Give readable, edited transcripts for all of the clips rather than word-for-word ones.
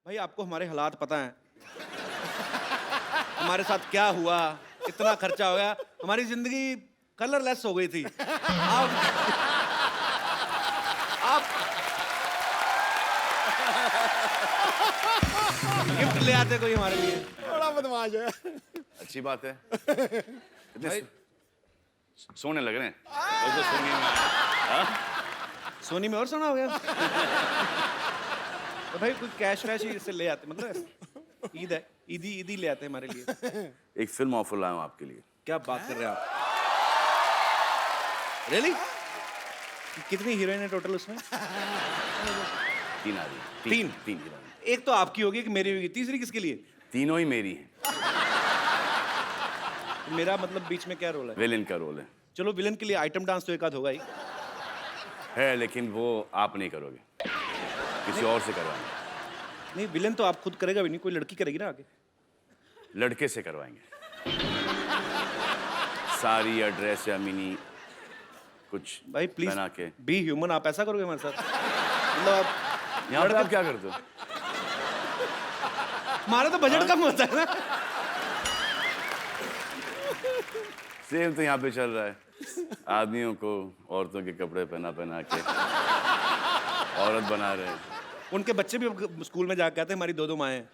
भाई आपको हमारे हालात पता हैं, हमारे साथ क्या हुआ, इतना खर्चा हो गया, हमारी जिंदगी कलरलेस हो गई थी। आप गिफ्ट ले आते कोई हमारे लिए। बड़ा बदमाश है। अच्छी बात है। कितने सोने लग रहे हैं। तो सोनी में सोनी में और सोना हो गया। तो भाई कोई कैश वैश ही इससे ले आते, मतलब ईद है, ईदी ले आते हमारे लिए। एक फिल्म ऑफर लाया हूं आपके लिए। क्या बात कर रहे हैं आप? रियली? कितनी हीरोइन है टोटल उसमें? 3 आ रही है। तीन हीरोइन। एक तो आपकी होगी, एक मेरी होगी, तीसरी किसके लिए? तीनों ही मेरी हैं। मेरा मतलब बीच में क्या रोल है? विलेन का रोल है। चलो विलन के लिए आइटम डांस तो एक आध होगा ही। है लेकिन वो आप नहीं करोगे, किसी और से करवाएंगे। नहीं, विलन तो आप खुद करेगा भी नहीं, कोई लड़की करेगी ना आगे। लड़के से करवाएंगे। साड़ी या ड्रेस या मिनी कुछ भाई प्लीज बना के। बी ह्यूमन, आप ऐसा करोगे हमारे साथ? मतलब आप यहाँ पे आप क्या करते हो? हमारा तो बजट कम होता है ना। सेम तो यहाँ पे चल रहा है। आदमियों को औरतों के कपड़े पहना के औरत बना रहे हैं। उनके बच्चे भी स्कूल में जाके कहते हैं हमारी 2 माएँ हैं।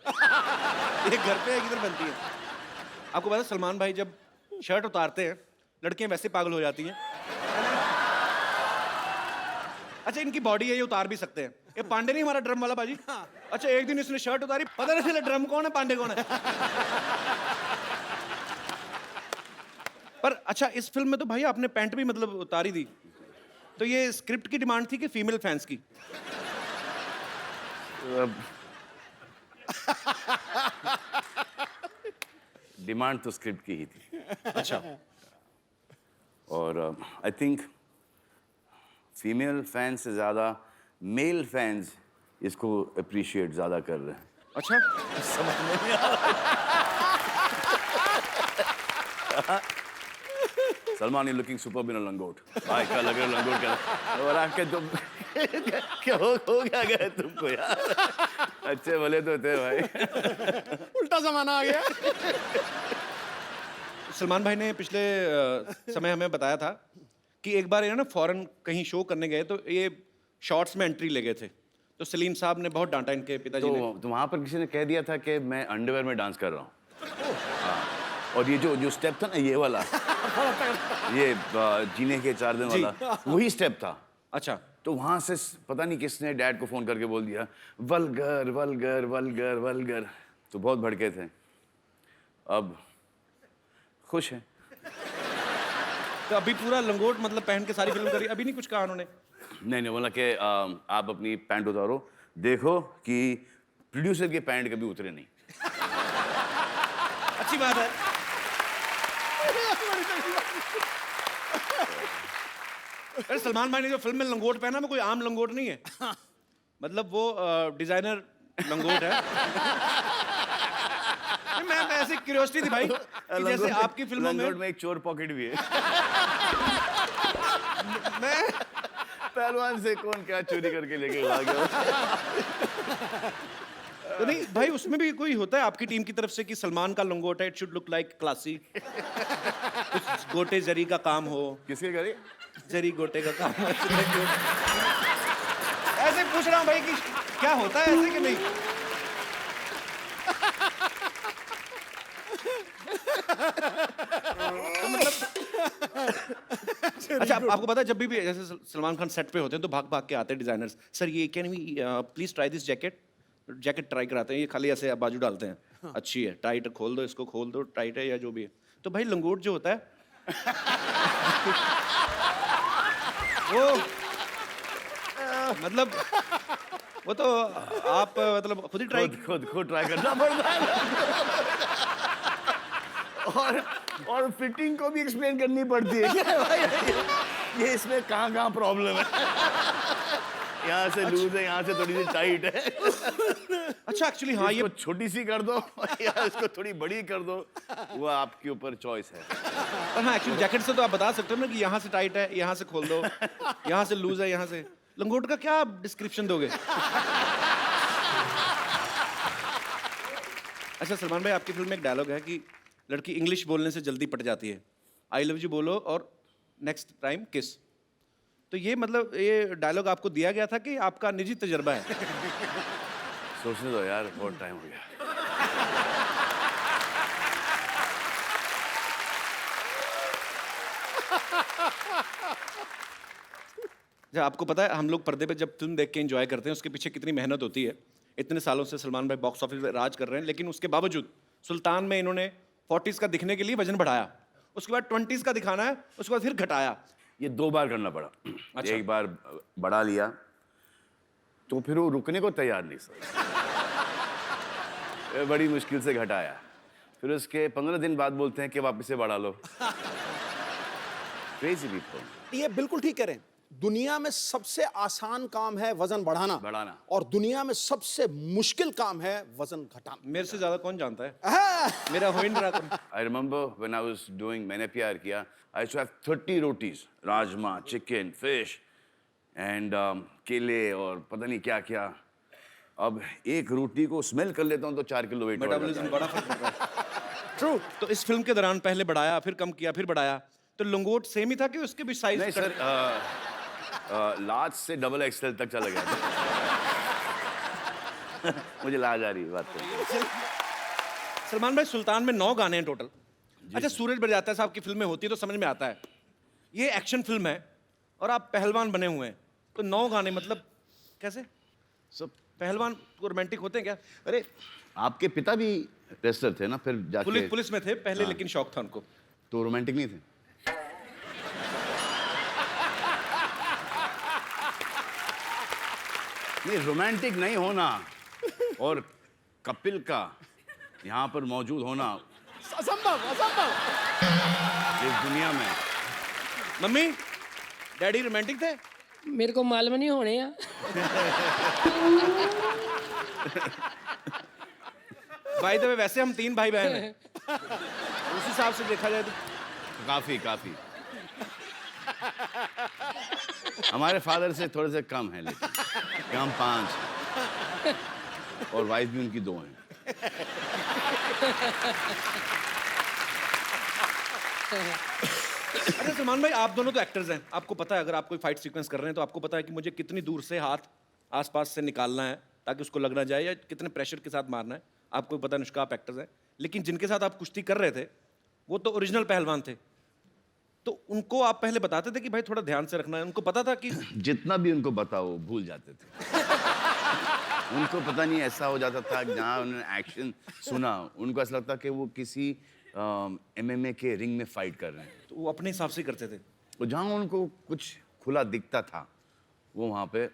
एक घर पे एक इधर बनती है। आपको पता है सलमान भाई जब शर्ट उतारते हैं लड़कियां वैसे पागल हो जाती हैं। अच्छा इनकी बॉडी है, ये उतार भी सकते हैं। ये पांडे नहीं हमारा ड्रम वाला बाजी? अच्छा एक दिन इसने शर्ट उतारी, पता नहीं चला ड्रम कौन है पांडे कौन है। पर अच्छा इस फिल्म में तो भाई आपने पैंट भी मतलब उतारी दी, तो ये स्क्रिप्ट की डिमांड थी कि फीमेल फैंस की? डिमांड तो स्क्रिप्ट की ही थी। अच्छा और आई थिंक फीमेल फैन से ज़्यादा मेल फैंस इसको अप्रिशिएट ज़्यादा कर रहे हैं। अच्छा समझ में नहीं आ रहा। सलमान यू लुकिंग सुपर बिन लंगोट। भाई क्या लग रहा है लंगोट क्या? और आपके तुम क्या हो क्या गया तुमको यार? अच्छे भले तो थे भाई। उल्टा जमाना आ गया। सलमान भाई ने पिछले समय हमें बताया था कि एक बार ये ना फॉरेन कहीं शो करने गए तो ये शॉर्ट्स में एंट्री ले गए थे, तो सलीम साहब ने बहुत डांटा इनके पिताजी ने। तो वहाँ पर किसी ने कह दिया था कि मैं अंडरवेयर में डांस कर रहा हूँ। हाँ। और ये जो स्टेप था ना ये वाला, ये जीने के 4 दिन वाला, वही स्टेप था। अच्छा तो वहाँ से पता नहीं किसने डैड को फोन करके बोल दिया वल्गर वल्गर वल्गर वल्गर, तो बहुत भड़के थे। अब खुश हैं। तो अभी पूरा लंगोट मतलब पहन के सारी फिल्म करी, अभी नहीं कुछ कहा उन्होंने? नहीं बोला कि आप अपनी पैंट उतारो, देखो कि प्रोड्यूसर की पैंट कभी उतरे नहीं। अच्छी बात है। अरे सलमान भाई ने जो फिल्म में लंगोट पहना वो कोई आम लंगोट नहीं है, मतलब वो डिजाइनर लंगोट है। मैं ऐसे क्यूरियोसिटी थी भाई कि जैसे आपकी फिल्मों में एक चोर पॉकेट भी है। मैं पहलवान से कौन क्या चोरी करके लेके भाग गया। तो नहीं भाई उसमें भी कोई होता है आपकी टीम की तरफ से कि सलमान का लंगोट है, it should look like classy, कुछ गोटे जरी का काम हो? किसके करे? जरी गोटे का काम है। ऐसे पूछ रहा हूँ भाई कि क्या होता है ऐसे कि नहीं? तो मतलब अच्छा आपको पता है जब भी जैसे सलमान खान सेट पे होते हैं तो भाग भाग के आते हैं डिजाइनर्स, सर ये can we please try this jacket. Jacket try कराते हैं, ये खाली ऐसे बाजू डालते हैं, अच्छी है, टाइट खोल दो, इसको खोल दो, टाइट है या जो भी है। तो भाई लंगोट जो होता है वो मतलब वो तो आप मतलब खुद ही ट्राई खुद ट्राई करना पड़ता है। और फिटिंग को भी एक्सप्लेन करनी पड़ती है क्या भाई? ये इसमें कहाँ प्रॉब्लम है? यहाँ से लूज है, यहाँ से थोड़ी सी टाइट है। अच्छा एक्चुअली हाँ, ये छोटी सी कर दो या इसको थोड़ी बड़ी कर दो, वो आपके ऊपर चॉइस है। पर हाँ एक्चुअली जैकेट से तो आप बता सकते हो ना कि यहाँ से टाइट है, यहाँ से खोल दो, यहाँ से लूज है, यहाँ से। लंगोट का क्या डिस्क्रिप्शन दोगे? अच्छा सलमान भाई, आपकी फिल्म में एक डायलॉग है कि लड़की इंग्लिश बोलने से जल्दी पट जाती है, आई लव यू बोलो और नेक्स्ट टाइम किस। तो ये मतलब ये डायलॉग आपको दिया गया था कि आपका निजी तजर्बा है? सोचने दो यार, बहुत टाइम हो गया। अच्छा, आपको पता है हम लोग पर्दे पे जब फिल्म देख के एंजॉय करते हैं उसके पीछे कितनी मेहनत होती है। इतने सालों से सलमान भाई बॉक्स ऑफिस पे राज कर रहे हैं, लेकिन उसके बावजूद सुल्तान में इन्होंने 40s का दिखने के लिए वजन बढ़ाया, उसके बाद 20s का दिखाना है, उसके बाद फिर घटाया। ये 2 बार करना पड़ा। अच्छा। एक बार बढ़ा लिया तो फिर वो रुकने को तैयार नहीं सर। ये बड़ी मुश्किल से घटाया, फिर उसके 15 दिन बाद बोलते हैं कि वापस से बढ़ा लो। Crazy people. ये बिल्कुल ठीक कह रहे हैं। दुनिया में सबसे आसान काम है वजन बढ़ाना, और दुनिया में सबसे मुश्किल काम है वजन घटाना। मेरे से ज्यादा कौन जानता है? हाँ। मेरा हो ही नहीं रहा था। I remember when I was doing मैंने प्यार किया, I used to have 30 rotis, rajma, chicken, fish and केले और पता नहीं क्या क्या। अब एक रोटी को स्मेल कर लेता हूँ तो 4 किलो वेट हो जाता मेटाबॉलिज्म है। बड़ा फर्क पड़ रहा है। ट्रू। तो इस फिल्म के दौरान पहले बढ़ाया, फिर कम किया, फिर बढ़ाया, तो लंगोट सेम ही था कि उसके भी साइज? नहीं सर, लार्ज से डबल एक्सएल तक चला गया था। मुझे लाज आ रही है बात करके। सलमान भाई, सुल्तान में 9 गाने हैं टोटल। अच्छा, सूरज बरजाता है साहब की फिल्में होती है तो समझ में आता है, ये एक्शन फिल्म है और आप पहलवान बने हुए हैं, तो 9 गाने मतलब कैसे? सब पहलवान को रोमांटिक होते हैं क्या? अरे आपके पिता भी रेसलर थे ना, फिर जाके पुलिस में थे पहले, लेकिन शौक था उनको। तो रोमांटिक नहीं थे? नहीं, रोमांटिक नहीं होना और कपिल का यहाँ पर मौजूद होना असंभव, असंभव। इस दुनिया में। मम्मी डैडी रोमांटिक थे? मेरे को मालूम नहीं होने या भाई तो वैसे हम 3 भाई बहन हैं, उस हिसाब से देखा जाए तो काफी काफी हमारे फादर से थोड़े से कम है, लेकिन कि हम 5 हैं और वाइफ भी उनकी 2 हैं। अच्छा सलमान भाई, आप दोनों तो एक्टर्स हैं, आपको पता है अगर आप कोई फाइट सीक्वेंस कर रहे हैं तो आपको पता है कि मुझे कितनी दूर से हाथ आसपास से निकालना है ताकि उसको लग ना जाए, या कितने प्रेशर के साथ मारना है, आपको पता है। अनुष्का, आप एक्टर्स हैं, लेकिन जिनके साथ आप कुश्ती कर रहे थे वो तो ओरिजिनल पहलवान थे, तो उनको आप पहले बताते थे कि भाई थोड़ा ध्यान से रखना है? उनको पता था कि जितना भी उनको बताओ भूल जाते थे। उनको पता नहीं ऐसा हो जाता था, जहाँ उन्होंने एक्शन सुना उनको ऐसा लगता कि वो किसी MMA के रिंग में फाइट कर रहे हैं। तो वो अपने हिसाब से करते थे। तो जहाँ उनको कुछ खुला दिखता था वो वहाँ पे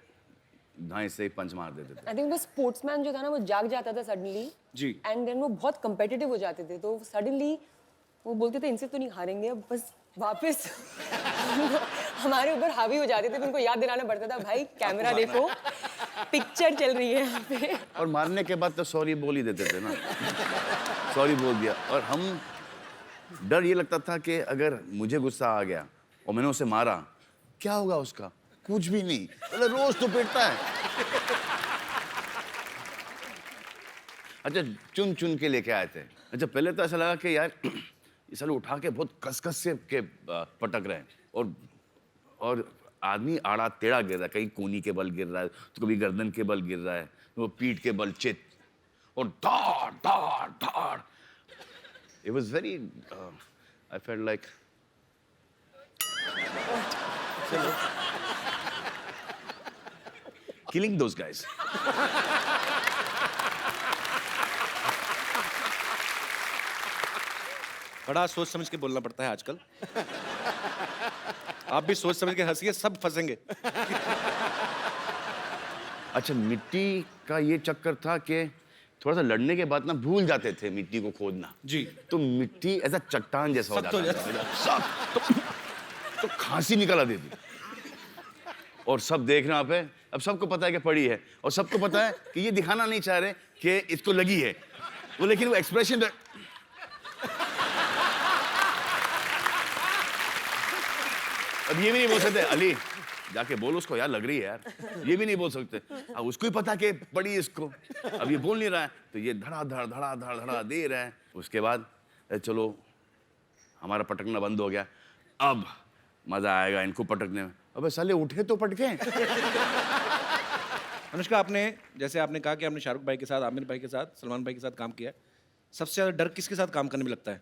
दाएं से पंच मार देते थे। आई थिंक वो स्पोर्ट्समैन जो था ना, वो जाग जाता था सडनली जी। एंड देन वो बहुत कंपेटिटिव हो जाते थे, तो सडनली वो बोलते थे इनसे तो नहीं हारेंगे, अब बस वापस हमारे ऊपर हावी हो जाते थे। फिर उनको याद दिलाना पड़ता था, भाई कैमरा देखो, पिक्चर चल रही है यहाँ पे। और मारने के बाद तो सॉरी बोल ही देते थे ना। सॉरी बोल दिया, और हम डर ये लगता था कि अगर मुझे गुस्सा आ गया और मैंने उसे मारा, क्या होगा उसका? कुछ भी नहीं, मतलब रोज तो पिटता है। अच्छा, चुन चुन के लेके आए थे। अच्छा, पहले तो ऐसा लगा कि यार ये साले उठा के बहुत कस से के पटक रहे हैं, और आदमी आड़ा टेढ़ा गिर रहा है, कहीं कोनी के बल गिर रहा है, तो कभी गर्दन के बल गिर रहा है, वो पीठ के बल चित, और धाड़ धाड़ धाड़। It was very I felt like killing those guys. बड़ा सोच समझ के बोलना पड़ता है आजकल। आप भी सोच समझ के हंसिए, सब फंसेंगे। अच्छा, मिट्टी का ये चक्कर था कि थोड़ा सा लड़ने के बाद ना भूल जाते थे मिट्टी को खोदना। जी। तो मिट्टी ऐसा चट्टान जैसा हो सख्त हो जाता था। सख्त। तो खांसी निकल आती थी, और सब देख रहे हैं पे। अब सबको पता है कि पड़ी है, और सबको पता है कि ये दिखाना नहीं चाह रहे कि इसको लगी है वो, लेकिन वो एक्सप्रेशन अब ये भी नहीं बोल सकते, अली जाके बोलो उसको यार लग रही है यार, ये भी नहीं बोल सकते। अब उसको ही पता कि पड़ी इसको, अब ये बोल नहीं रहा है तो ये धड़ा दे रहा है। उसके बाद चलो हमारा पटकना बंद हो गया, अब मजा आएगा इनको पटकने में। अबे साले उठे तो पटके। अनुष्का, आपने जैसे आपने कहा कि आपने शाहरुख भाई के साथ, आमिर भाई के साथ, सलमान भाई के साथ काम किया है, सबसे ज्यादा डर किसके साथ काम करने में लगता है?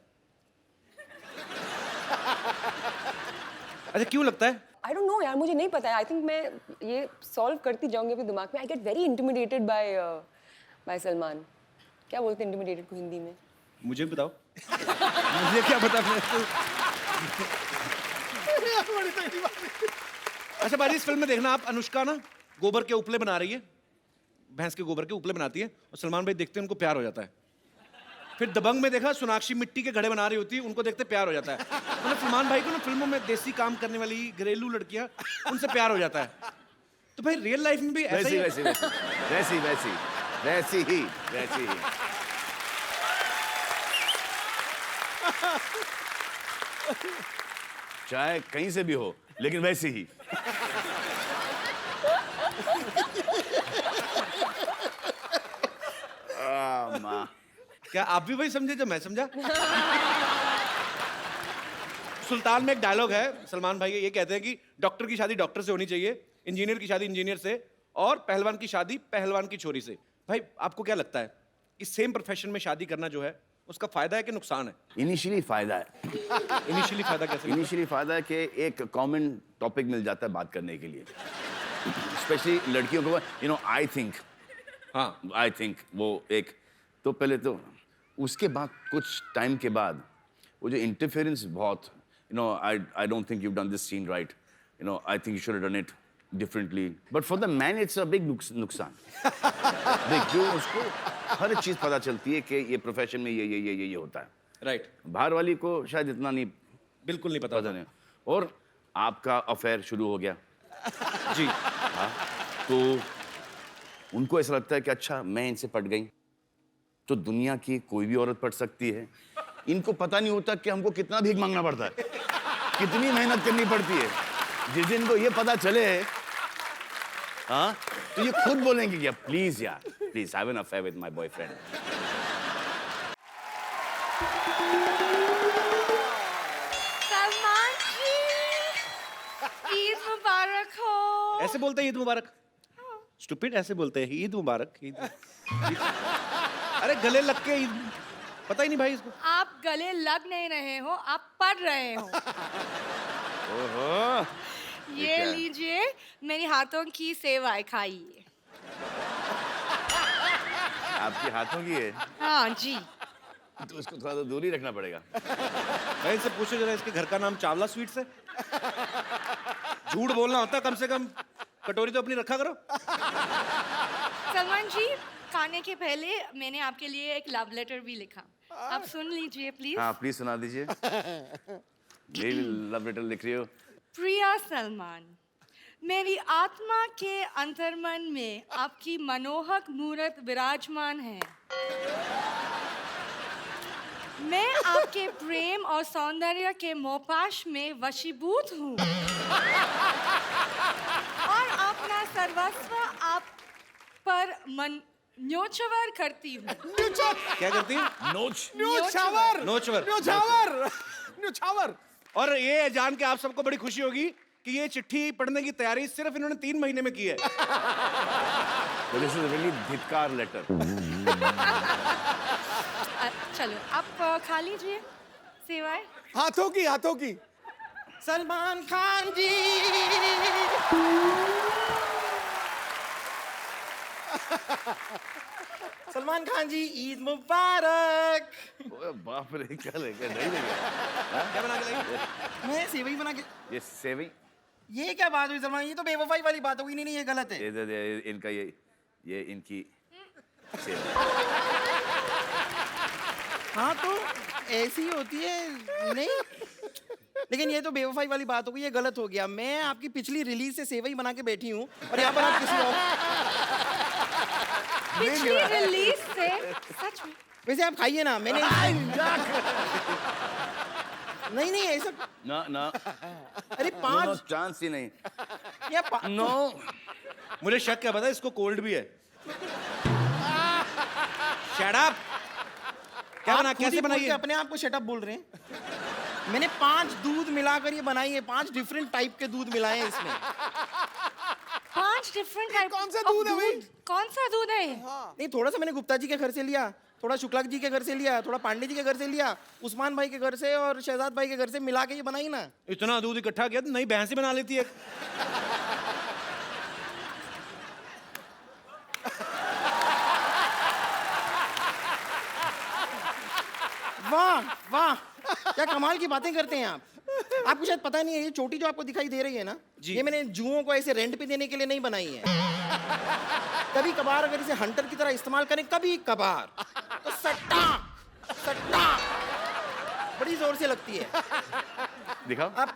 अच्छा, क्यों लगता है? आई डोंट नो यार, मुझे नहीं पता है। आई थिंक मैं ये सॉल्व करती जाऊंगी अपने दिमाग में। I get very intimidated bye Salman. क्या बोलते हैं इंटिमिडेटेड को हिंदी में? मुझे भी बताओ। मुझे क्या पता। अच्छा बाजी, इस फिल्म में देखना आप, अनुष्का ना गोबर के उपले बना रही है, भैंस के गोबर के उपले बनाती है, और सलमान भाई देखते हैं उनको प्यार हो जाता है। फिर दबंग में देखा सोनाक्षी मिट्टी के घड़े बना रही होती है, उनको देखते प्यार हो जाता है। मतलब सलमान भाई को ना फिल्मों में देसी काम करने वाली घरेलू लड़कियां, उनसे प्यार हो जाता है। तो भाई रियल लाइफ में भी ऐसा ही वैसी ही। चाहे कहीं से भी हो, लेकिन वैसी ही। माँ, क्या आप भी वही समझे जो मैं समझा? सुल्तान में एक डायलॉग है, सलमान भाई ये कहते हैं कि डॉक्टर की शादी डॉक्टर से होनी चाहिए, इंजीनियर की शादी इंजीनियर से, और पहलवान की शादी पहलवान की छोरी से। भाई आपको क्या लगता है कि सेम प्रोफेशन में शादी करना जो है उसका फायदा है कि नुकसान है? इनिशियली फायदा है। इनिशियली फायदा कैसे? इनिशियली फायदा है कि एक कॉमन टॉपिक मिल जाता है बात करने के लिए, स्पेशली लड़कियों को। यू नो, आई थिंक वो एक तो पहले तो, उसके बाद कुछ टाइम के बाद वो जो इंटरफेरेंस बहुत, you know, I don't think you done this scene right, you know, I think you should have done it differently, but for the man it's a big नुकसान। देख, जो उसको हर चीज पता चलती है कि ये प्रोफेशन में ये होता है, राइट। बाहर वाली को शायद इतना नहीं, बिल्कुल नहीं पता नहीं। और आपका अफेयर शुरू हो गया जी। हाँ, तो उनको ऐसा लगता है कि अच्छा मैं इनसे पट गई तो दुनिया की कोई भी औरत पट सकती है। इनको पता नहीं होता कि हमको कितना भीख मांगना पड़ता है, कितनी मेहनत करनी पड़ती है। जिस दिन को ये पता चले, हाँ, तो ये खुद बोलेंगे कि प्लीज यार, please have an affair with my boyfriend. Salman ji, Eid मुबारक हो। ऐसे बोलते हैं ईद मुबारक? स्टूपिड, ऐसे बोलते हैं ईद मुबारक। अरे गले लग के ईद, पता ही नहीं भाई इसको। आप गले लग नहीं रहे हो, आप पढ़ रहे हो। ओहो, ये लीजिए मेरी हाथों की सेवाएं, खाइए। आपके हाथों की है? हाँ जी। तो इसको थोड़ा तो दूर ही रखना पड़ेगा। भाई इनसे पूछो जरा, इसके घर का नाम चावला स्वीट्स है? झूठ बोलना होता कम से कम, कटोरी तो अपनी रखा करो। सलमान जी, खाने के पहले मैंने आपके लिए एक लव लेटर भी लिखा, आप सुन लीजिए प्लीज। हाँ प्लीज सुना दीजिए। मेरी लव लेटर लिख रही हो? प्रिया सलमान, मेरी आत्मा के अंतर्मन में आपकी मनोहक मूरत विराजमान है। मैं आपके प्रेम और सौंदर्य के मोहपाश में वशीभूत हूँ और अपना सर्वस्व आप पर मन न्योछावर करती हूँ। क्या करती है? न्योछावर। और ये जान के आप सबको बड़ी खुशी होगी कि ये चिट्ठी पढ़ने की तैयारी सिर्फ इन्होंने 3 महीने में की है। दिस इज रियली धिक्कार लेटर। चलो आप खा लीजिए सेवाएं। हाथों की। सलमान खान जी, सलमान खान जी, ईद मुबारक। ओए बाप रे, क्या लेके नहीं लेके क्या बना के लाई? मैं सेवई बना के। ये सेवई, ये क्या बात हुई सलमान? ये तो बेवफाई वाली बात होगी। नहीं, ये गलत है। ये इनका ये इनकी सेवई। हाँ तो ऐसी ही होती है। नहीं, लेकिन ये तो बेवफाई वाली बात होगी, ये गलत हो गया। मैं आपकी पिछली रिलीज से सेवई बना के बैठी हूँ और यहाँ पर आप किसी और। पिछली रिलीज से? सच में? वैसे आप खाइए ना, मैंने नहीं नहीं ऐसा ना ना अरे नो पांच चांस ही नहीं या नो मुझे शक क्या पता है, इसको कोल्ड भी है। Shut up. क्या आप बना, खुद ही कैसे बोल बनाई के है? अपने आप को शटअप बोल रहे हैं। मैंने 5 दूध मिलाकर ये बनाई है, 5 डिफरेंट टाइप के दूध मिलाए हैं इसमें। 5 डिफरेंट टाइप कौन सा दूध है भाई? कौन सा दूध है ये? नहीं थोड़ा सा मैंने गुप्ता जी के घर से लिया, थोड़ा शुक्ला जी के घर से लिया, थोड़ा पांडे जी के घर से लिया, उस्मान भाई के घर से और शहजाद भाई के घर से मिला के ये बनाई ना। इतना दूध इकट्ठा किया तो नई भैंस ही बना लेती है। वाह वाह, क्या कमाल की बातें करते हैं आप। आपको शायद पता नहीं है, ये चोटी जो आपको दिखाई दे रही है ना, ये मैंने जुओं को ऐसे रेंट पे देने के लिए नहीं बनाई है। कभी कभार अगर इसे हंटर की तरह इस्तेमाल करें, कभी कभार, तो सट्टा सट्टा बड़ी जोर से लगती है। दिखाओ आप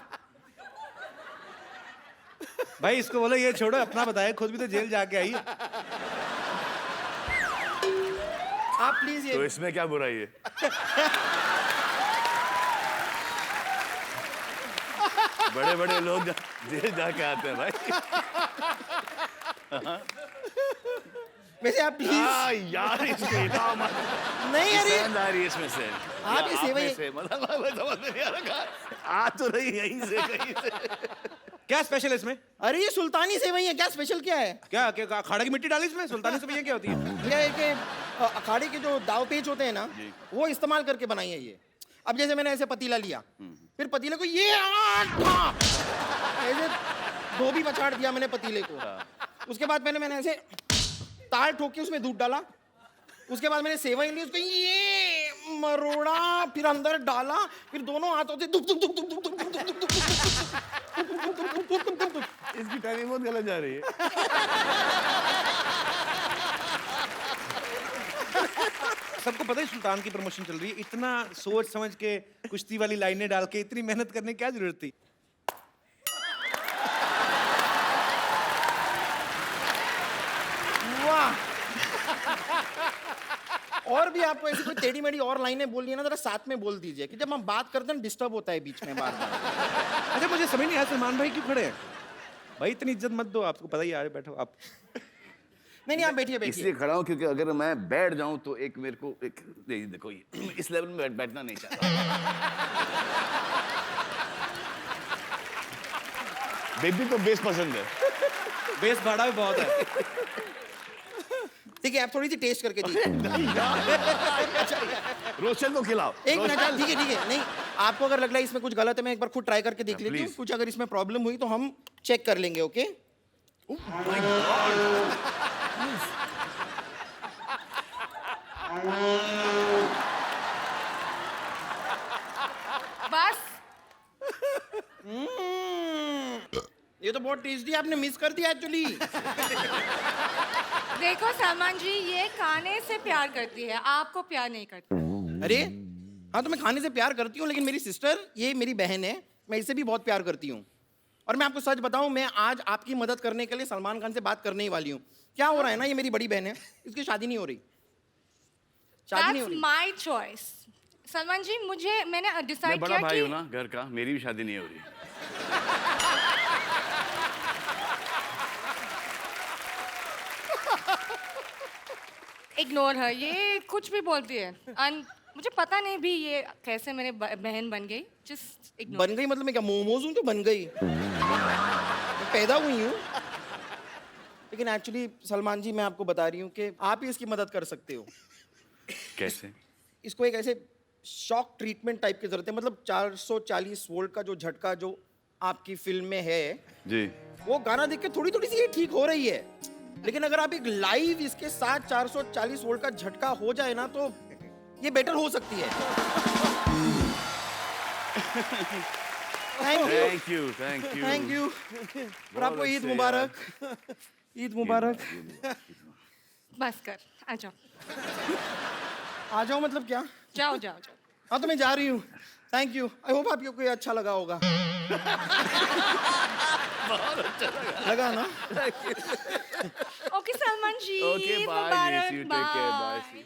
भाई इसको बोलो ये छोड़ो, अपना बताए, खुद भी तो जेल जाके आई है। आप प्लीज तो ये इसमें क्या बुराई है? बड़े बड़े लोग जेल जाके आते हैं भाई। वैसे आप प्लीज यार इसको हिलाओ मत। नहीं अरे पसंद आ रही है इसमें से। आप ये सेवई से मतलब समझ में नहीं आ रहा, आ तो रही यहीं से कहीं से। क्या स्पेशल है इसमें? अरे ये सुल्तानी सेवई है, क्या स्पेशल क्या है? क्या क्या अखाड़े की मिट्टी डाली इसमें? सुल्तानी सेवइयां क्या होती है? भैया ये कि अखाड़े के जो दाव पेच होते हैं ना, वो इस्तेमाल करके बनाई है ये। अब जैसे मैंने ऐसे पतीला लिया, फिर पतीले को ये आटा ऐसे धोबी पछाड़ दिया मैंने पतीले को। उसके बाद मैंने ऐसे ताल ठोक के उसमें दूध डाला। उसके बाद मैंने सेवई ली, उसको ये मरोड़ा, फिर अंदर डाला, फिर दोनों हाथों से दुक दुक दुक दुक दुक दुक दुक दुक दुक दुक। इसकी टाइमिंग बहुत गलत जा रही है। सबको पता है सुल्तान की प्रमोशन चल रही है, इतना सोच समझ के कुश्ती वाली लाइनें डाल के इतनी मेहनत करने की क्या जरूरत थी? वाह। और भी आपको ऐसी कोई टेढ़ी मेढ़ी और लाइनें बोलनी है ना, जरा साथ में बोल दीजिए कि जब हम बात करते हैं डिस्टर्ब होता है बीच में बार बार। अच्छा मुझे समझ नहीं आया सलमान भाई क्यों खड़े हैं? भाई इतनी इज्जत मत दो, आपको पता ही है, बैठो आप। नहीं आप बैठिए इसलिए बैठिए। खड़ा हूं क्योंकि अगर मैं बैठ जाऊं तो एक मेरे को एक देखो ये इस लेवल में बैठना नहीं चाहता। बेबी को बेस पसंद है। बेस भाड़ा भी बहुत है। ठीक है आप थोड़ी सी टेस्ट करके दीजिए। रोशन को खिलाओ। एक मिनट आप, ठीक है नहीं, आपको अगर लग रहा है इसमें कुछ गलत है, मैं एक बार खुद ट्राई करके देख लेती हूँ। please. कुछ अगर इसमें प्रॉब्लम हुई तो हम चेक कर लेंगे। ओके बस ये तो बहुत टेस्टी आपने मिस कर दिया एक्चुअली। देखो सलमान जी, ये खाने से प्यार करती है, आपको प्यार नहीं करती। अरे हाँ, तो मैं खाने से प्यार करती हूँ, लेकिन मेरी सिस्टर, ये मेरी बहन है, मैं इससे भी बहुत प्यार करती हूँ। और मैं आपको सच बताऊं, मैं आज आपकी मदद करने के लिए सलमान खान से बात करने ही वाली हूँ। क्या हो रहा है ना, ये मेरी बड़ी बहन है, इसकी शादी नहीं हो रही। शादी नहीं हो That's रही। my choice. सलमान जी, मैंने मैं डिसाइड बड़ा किया भाई हूं कि ना घर का, मेरी भी शादी नहीं हो रही। इग्नोर है, ये कुछ भी बोलती है। मुझे पता नहीं भी ये कैसे मेरे बहन बन गई। Just ignore. बन गई मतलब मैं क्या मोमोज हूँ तो बन गई? मैं पैदा हुई हूँ। लेकिन एक्चुअली सलमान जी, मैं आपको बता रही हूँ कि आप ही इसकी मदद कर सकते हो। कैसे? इसको एक ऐसे शॉक ट्रीटमेंट टाइप की जरूरत है। मतलब 440 वोल्ट का जो झटका जो आपकी फिल्म में है, जी वो गाना देख के थोड़ी थोड़ी सी ये ठीक हो रही है। लेकिन अगर आप एक लाइव इसके साथ 440 वोल्ट का झटका हो जाए ना, तो ये बेटर हो सकती है। Thank you thank you. और आपको ईद मुबारक। ईद मुबारक। बस कर, आ जाओ। आ जाओ मतलब क्या? जाओ जाओ जाओ। हाँ तो मैं जा रही हूँ। Thank you. आई होप आपको ये अच्छा लगा होगा। लगा ना? Okay Salman ji, okay bye, मुबारक, you take care, bye. Bye.